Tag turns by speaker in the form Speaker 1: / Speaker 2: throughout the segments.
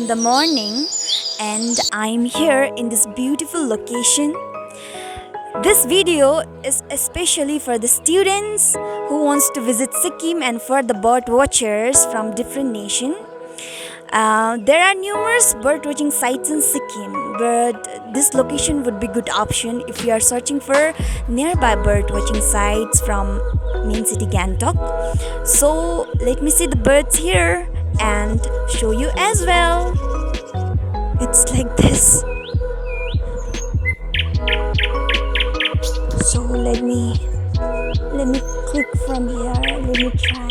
Speaker 1: in the morning and I'm here in this beautiful location. This video is especially for the students who wants to visit Sikkim and for the bird watchers from different nations. There are numerous bird watching sites in Sikkim, but this location would be good option if you are searching for nearby bird watching sites from main city Gangtok. So let me see the birds here and show you as well. It's like this. So let me click from here. Let me try.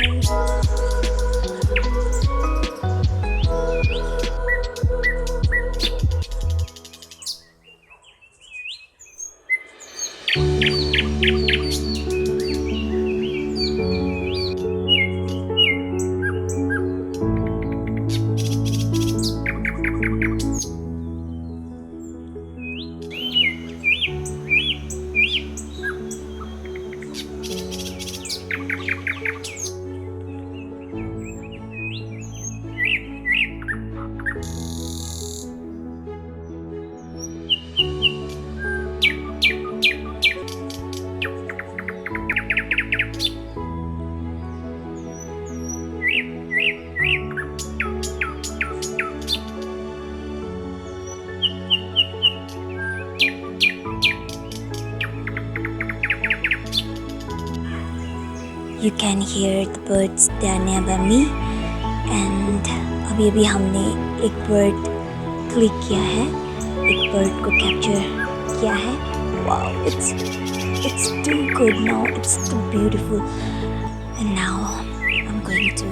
Speaker 1: You can hear the birds, they are nearby me. And अभी हमने एक bird click किया है, एक bird को capture किया है. Wow, it's too good now, it's too beautiful. And now I'm going to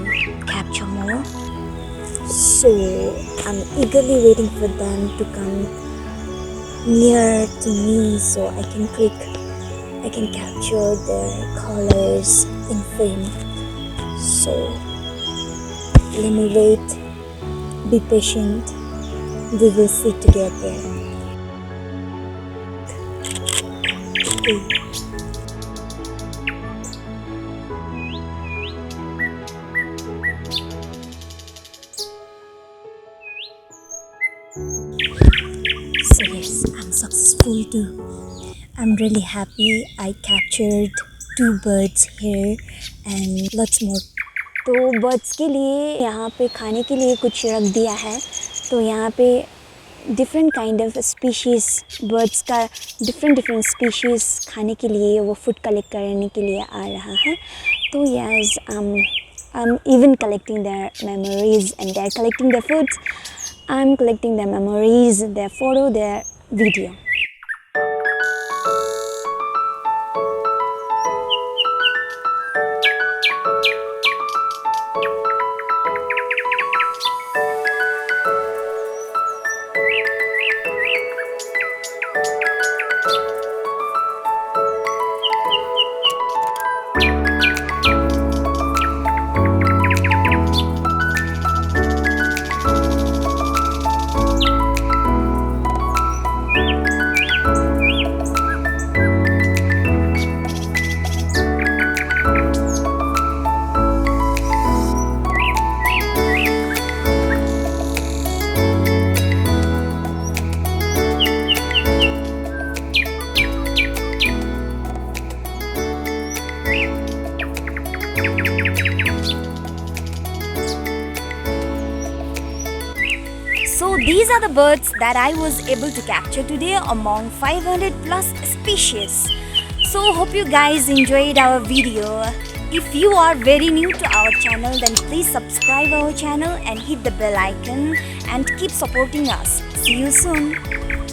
Speaker 1: capture more. So I'm eagerly waiting for them to come near to me so I can capture their colors in frame. So let me wait, be patient, we will see together. So yes, I'm successful too. I'm really happy I captured 2 birds here and lots more. तो birds के लिए यहाँ पे खाने के लिए कुछ रख दिया है. तो यहाँ पे different kind of species birds का डिफरेंट स्पीशीज़ खाने के लिए वो फूड कलेक्ट करने के लिए आ रहा है. तो yes, I'm even collecting their memories and they're collecting their foods. I'm collecting their memories, their photo, their video. So these are the birds that I was able to capture today among 500 plus species. So hope you guys enjoyed our video. If you are very new to our channel, then please subscribe our channel and hit the bell icon and keep supporting us. See you soon.